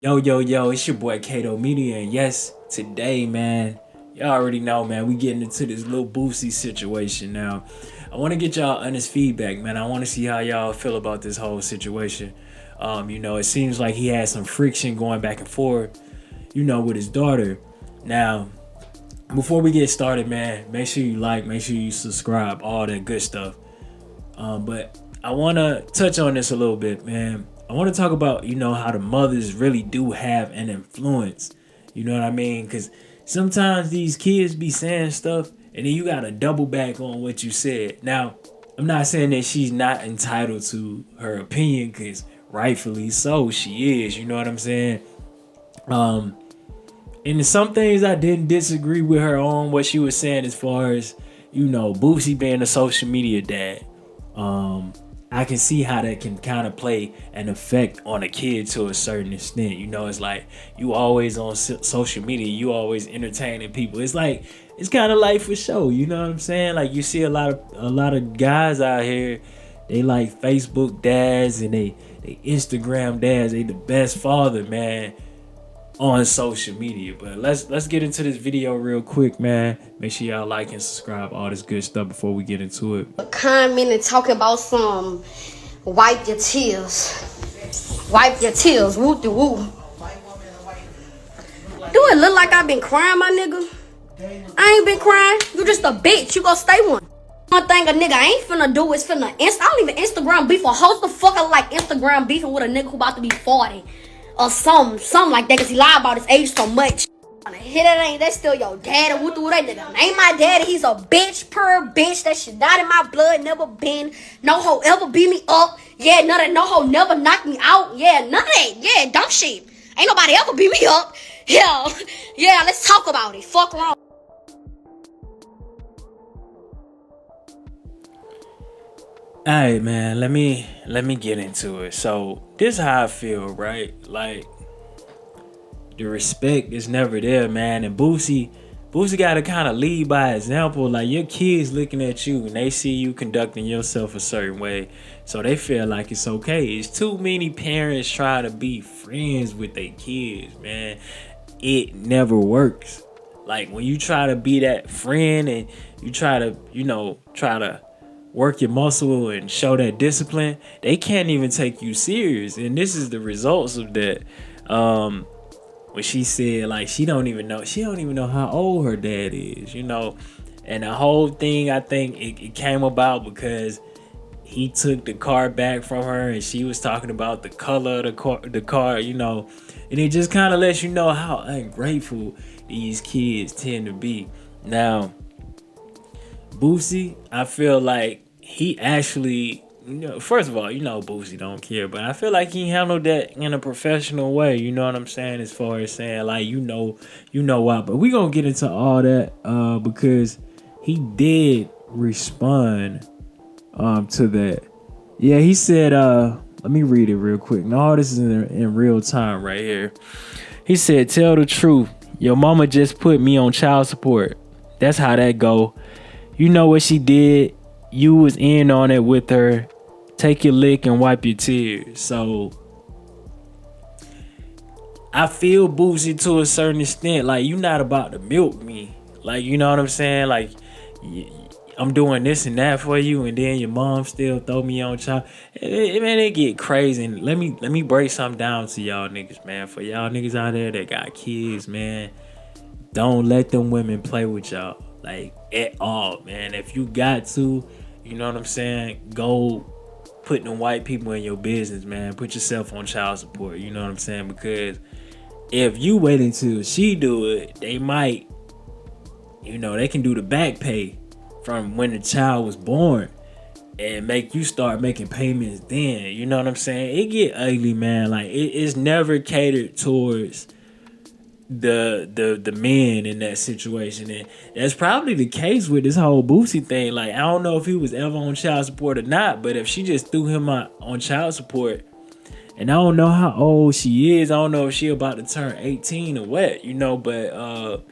Yo, yo, yo, it's your boy Kato Media, and yes, today, man, y'all already know, man, we getting into this little Boosie situation now. I want to get y'all honest feedback, man. I want to see how y'all feel about this whole situation. It seems like he had some friction going back and forth, with his daughter. Now, before we get started, man, make sure you like, make sure you subscribe, all that good stuff. But I want to touch on this a little bit, man. I want to talk about, how the mothers really do have an influence. You know what I mean? Because sometimes these kids be saying stuff and then you got to double back on what you said. Now, I'm not saying that she's not entitled to her opinion because rightfully so she is. You know what I'm saying? And some things I didn't disagree with her on what she was saying as far as, Boosie being a social media dad. I can see how that can kind of play an effect on a kid to a certain extent. It's like you always on social media, you always entertaining people. It's like it's kind of like for show. You know what I'm saying? Like you see a lot of guys out here, they like Facebook dads and they Instagram dads. They the best father, man, on social media. But let's get into this video real quick, man. Make sure y'all like and subscribe, all this good stuff before we get into it. Comment and talking about some wipe your tears. Wipe your tears. Woo de woo. Do it look like I've been crying, my nigga? I ain't been crying. You just a bitch. You gonna stay one. One thing a nigga ain't finna do is finna I don't even Instagram beef or host the fucker like Instagram beefing with a nigga who about to be 40. Or something like that, cause he lied about his age so much. Hit it ain't that still your daddy? What do that nigga? Ain't my daddy? He's a bitch, per bitch. That shit not in my blood, never been. No hoe ever beat me up. Yeah, none of that. No hoe never knocked me out. Yeah, none of that. Yeah, dumb shit. Ain't nobody ever beat me up. Yeah. Let's talk about it. Fuck wrong. Alright, man, let me get into it. So this is how I feel, right? Like the respect is never there, man. And Boosie gotta kind of lead by example. Like your kids looking at you and they see you conducting yourself a certain way, so they feel like it's okay. It's too many parents trying to be friends with their kids, man. It never works. Like when you try to be that friend and you try to work your muscle and show that discipline, they can't even take you serious. And this is the results of that. When she said like she don't even know how old her dad is, and the whole thing, I think it came about because he took the car back from her and she was talking about the color of the car, and it just kind of lets you know how ungrateful these kids tend to be. Now Boosie, I feel like he actually, first of all, Boosie don't care, but I feel like he handled that in a professional way. You know what I'm saying? As far as saying like, why. But we gonna get into all that because he did respond to that. Yeah, he said, let me read it real quick. No, this is in real time right here. He said, "Tell the truth. Your mama just put me on child support. That's how that go. You know what she did. You was in on it with her. Take your lick and wipe your tears." So I feel Boosie to a certain extent. Like, you not about to milk me. Like, you know what I'm saying? Like, I'm doing this and that for you, and then your mom still throw me on child. Man, it get crazy. And let me break something down to y'all niggas, man. For y'all niggas out there that got kids, man, don't let them women play with y'all. Like, at all, man. If you got to, you know what I'm saying, go put them white people in your business, man. Put yourself on child support, you know what I'm saying? Because if you wait until she do it, they might, they can do the back pay from when the child was born and make you start making payments then. You know what I'm saying? It get ugly, man. Like, it's never catered towards the men in that situation, and that's probably the case with this whole Boosie thing. Like, I don't know if he was ever on child support or not, but if she just threw him out on child support, and I don't know how old she is, I don't know if she about to turn 18 or what, but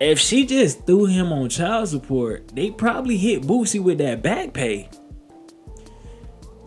if she just threw him on child support, they probably hit Boosie with that back pay.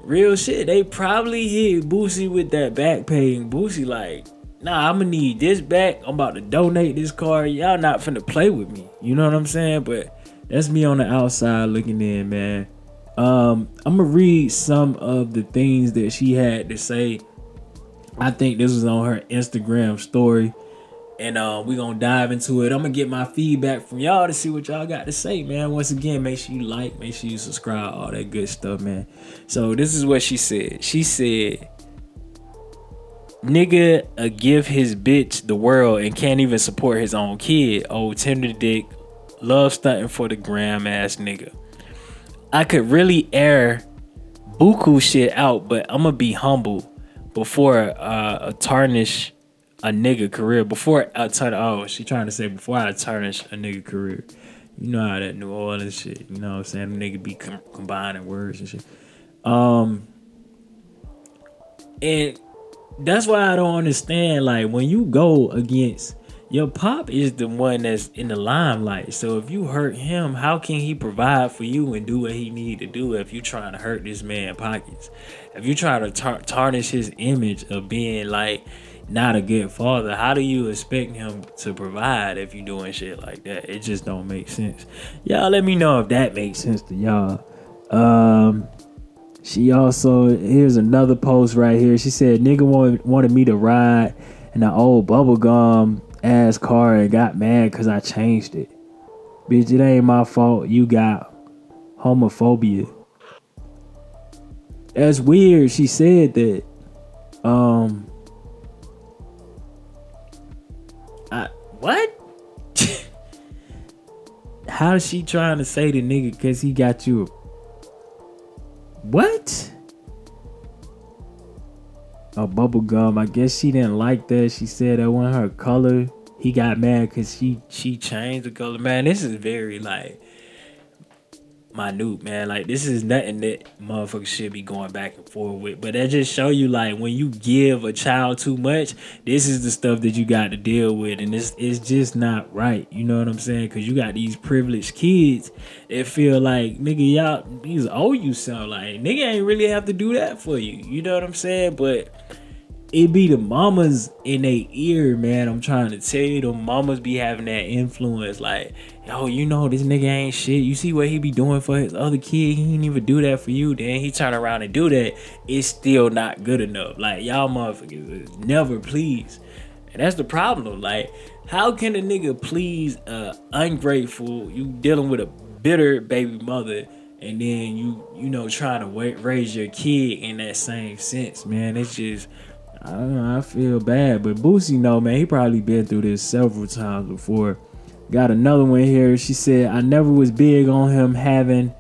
Real shit, they probably hit Boosie with that back pay, and Boosie like, nah, I'm gonna need this back. I'm about to donate this car. Y'all not finna play with me. You know what I'm saying? But that's me on the outside looking in, man. I'm gonna read some of the things that she had to say. I think this was on her Instagram story. And we gonna dive into it. I'm gonna get my feedback from y'all to see what y'all got to say, man. Once again, make sure you like, make sure you subscribe, all that good stuff, man. So this is what she said. She said, nigga give his bitch the world and can't even support his own kid. Old tender dick, love stunting for the gram ass nigga. I could really air buku shit out, but I'm gonna be humble before tarnish a nigga career. Before I she trying to say before I tarnish a nigga career. You know how that New Orleans shit, you know what I'm saying? The nigga be combining words and shit. And that's why I don't understand, like, when you go against your pop is the one that's in the limelight. So if you hurt him, how can he provide for you and do what he need to do if you trying to hurt this man's pockets? If you try to tarnish his image of being like not a good father, how do you expect him to provide if you doing shit like that? It just don't make sense. Y'all let me know if that makes sense to y'all. She also, here's another post right here. She said, nigga wanted me to ride in an old bubblegum ass car and got mad because I changed it. Bitch, it ain't my fault you got homophobia. That's weird. She said that. What? How is she trying to say the nigga because he got you? What? A bubble gum. I guess she didn't like that. She said that wasn't her color. He got mad because she changed the color. Man, this is very like minute, man. Like, this is nothing that motherfuckers should be going back and forth with. But that just show you, like, when you give a child too much, this is the stuff that you got to deal with, and it's just not right. You know what I'm saying? Because you got these privileged kids that feel like, nigga, y'all these owe you something. Like, nigga ain't really have to do that for you. You know what I'm saying? But it be the mamas in their ear, man. I'm trying to tell you, the mamas be having that influence. Like, yo, you know this nigga ain't shit. You see what he be doing for his other kid? He ain't even do that for you. Then he turn around and do that. It's still not good enough. Like, y'all motherfuckers is never pleased. And that's the problem. Like, how can a nigga please ungrateful? You dealing with a bitter baby mother, and then you know trying to raise your kid in that same sense, man. It's just, I don't know, I feel bad. But Boosie, no, man, he probably been through this several times before. Got another one here. She said, I never was big on him having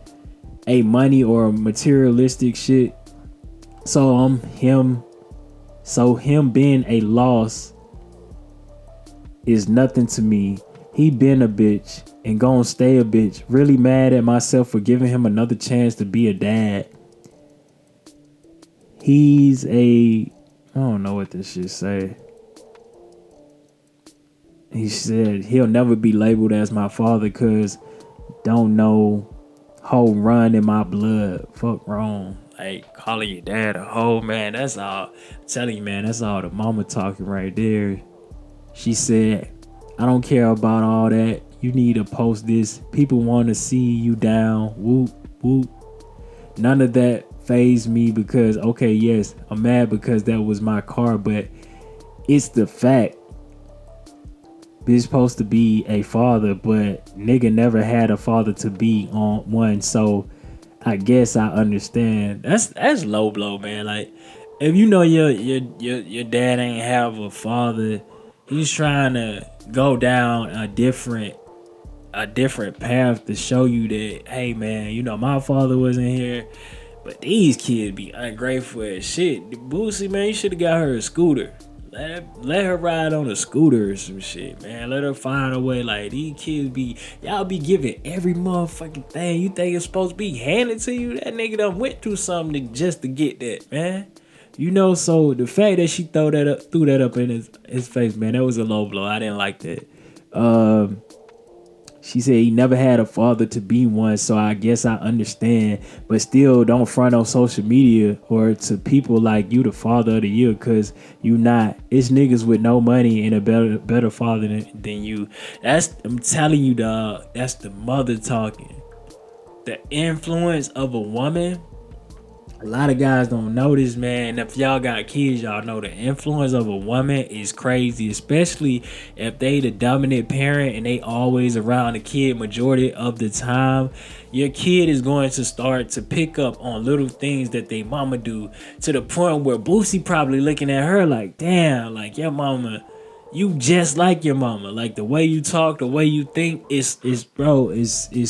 a money or materialistic shit. So him being a loss is nothing to me. He been a bitch and gonna stay a bitch. Really mad at myself for giving him another chance to be a dad. He's a, I don't know what this shit say. He said he'll never be labeled as my father cause don't know hoe run in my blood. Fuck wrong. Like, calling your dad a hoe, man, that's all. I'm telling you, man, that's all the mama talking right there. She said, I don't care about all that. You need to post this. People want to see you down. Whoop, whoop. None of that fazed me because, okay, yes, I'm mad because that was my car, but it's the fact. Bitch supposed to be a father, but nigga never had a father to be on one, so I guess I understand. That's low blow, man. Like, if you know your dad ain't have a father, he's trying to go down a different path to show you that, hey man, you know my father wasn't here. But these kids be ungrateful as shit. Boosie, man, you should have got her a scooter. Let her ride on a scooter or some shit, man. Let her find a way. Like, these kids y'all be giving every motherfucking thing you think it's supposed to be handed to you. That nigga done went through something just to get that, man. You know, so the fact that she threw that up in his face, man, that was a low blow. I didn't like that. She said he never had a father to be one, so I guess I understand. But still, don't front on social media or to people like you the father of the year, because you not. It's niggas with no money and a better father than you. I'm telling you, dog, that's the mother talking. The influence of a woman. A lot of guys don't know this, man. If y'all got kids, y'all know the influence of a woman is crazy, especially if they the dominant parent and they always around the kid majority of the time. Your kid is going to start to pick up on little things that they mama do, to the point where Boosie probably looking at her like, damn, like your mama, you just like your mama. Like the way you talk, the way you think is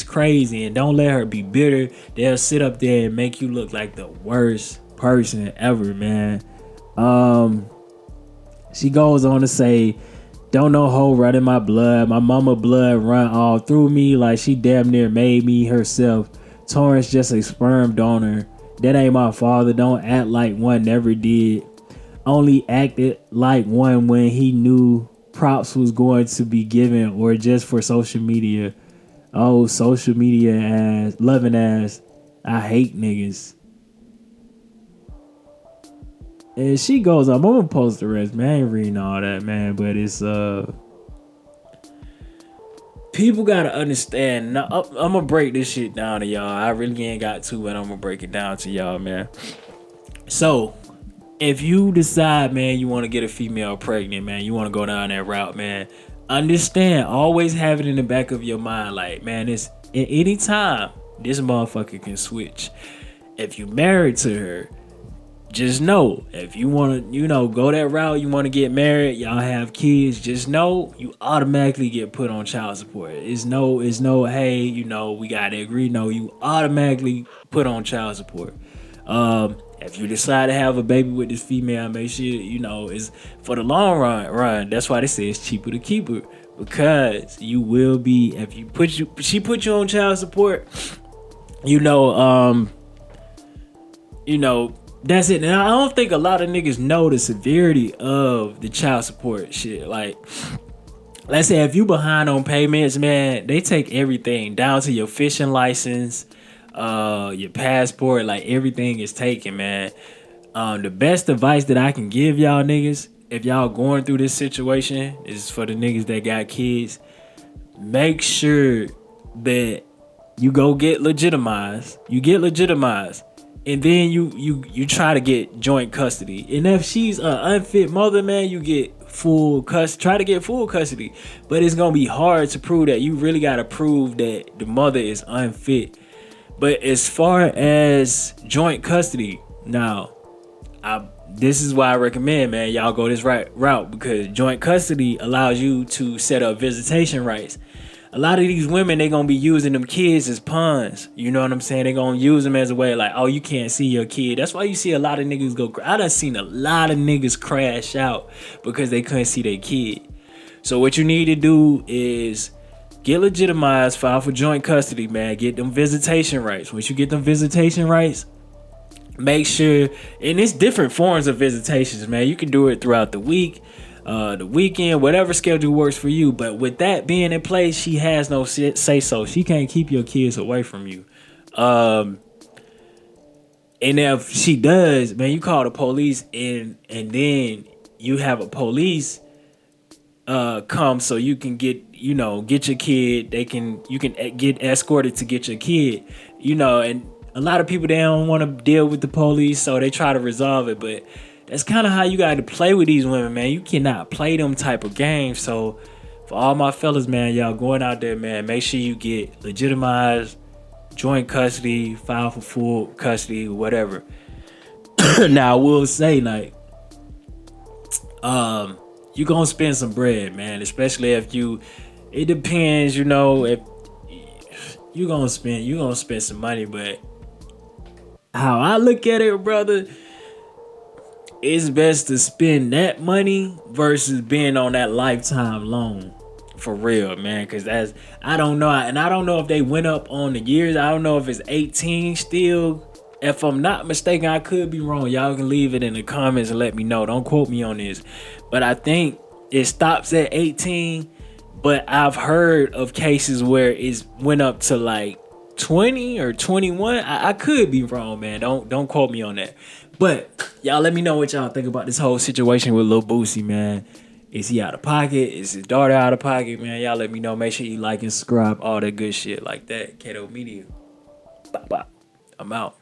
crazy. And don't let her be bitter. They'll sit up there and make you look like the worst person ever, man. She goes on to say, don't know hoe run in my blood. My mama blood run all through me, like she damn near made me herself. Torrance just a sperm donor. That ain't my father. Don't act like one never did. Only acted like one when he knew props was going to be given, or just for social media. Oh, social media ass, loving ass. I hate niggas. And she goes up. I'm gonna post the rest, man. I ain't reading all that, man. But it's people gotta understand. Now, I'm gonna break this shit down to y'all. I really ain't got to, but I'm gonna break it down to y'all, man. So, if you decide, man, you want to get a female pregnant, man, you want to go down that route, man, understand, always have it in the back of your mind, like, man, it's at any time this motherfucker can switch. If you married to her, just know, if you want to, go that route, you want to get married, y'all have kids, just know you automatically get put on child support. It's no, hey, we got to agree. No, you automatically put on child support. If you decide to have a baby with this female, make sure, it's for the long run. That's why they say it's cheaper to keep her, because you will be, if she put you on child support, that's it. Now, I don't think a lot of niggas know the severity of the child support shit. Like, let's say if you behind on payments, man, they take everything down to your fishing license, your passport, like everything is taken, man. The best advice that I can give y'all niggas, if y'all going through this situation, is for the niggas that got kids. Make sure that you go get legitimized. And then you try to get joint custody. And if she's an unfit mother, man, you get full custody. Try to get full custody. But it's going to be hard to prove that. You really got to prove that the mother is unfit. But as far as joint custody, now, this is why I recommend, man, y'all go this route, because joint custody allows you to set up visitation rights. A lot of these women, they gonna be using them kids as pawns. You know what I'm saying? They gonna use them as a way like, oh, you can't see your kid. That's why you see a lot of niggas go. I done seen a lot of niggas crash out because they couldn't see their kid. So what you need to do is get legitimized, file for joint custody, man. Get them visitation rights. Once you get them visitation rights, make sure, and it's different forms of visitations, man. You can do it throughout the week, the weekend, whatever schedule works for you. But with that being in place, she has no say so. She can't keep your kids away from you. And if she does, man, you call the police, and then you have a police come so you can get your kid. You can get escorted to get your kid, and a lot of people, they don't want to deal with the police, so they try to resolve it. But that's kind of how you got to play with these women, man. You cannot play them type of games. So for all my fellas, man, y'all going out there, man, make sure you get legitimized, joint custody, file for full custody, whatever. Now, I will say, like, you gonna spend some bread, man, especially if it depends, if you gonna spend some money. But how I look at it, brother, it's best to spend that money versus being on that lifetime loan, for real, man. Because I don't know, and I don't know if they went up on the years. I don't know if it's 18 still. If I'm not mistaken, I could be wrong. Y'all can leave it in the comments and let me know. Don't quote me on this, but I think it stops at 18. But I've heard of cases where it's went up to like 20 or 21. I could be wrong, man. Don't quote me on that. But y'all let me know what y'all think about this whole situation with Lil Boosie, man. Is he out of pocket? Is his daughter out of pocket, man? Y'all let me know. Make sure you like and subscribe, all that good shit like that. Kato Media. Bye bye. I'm out.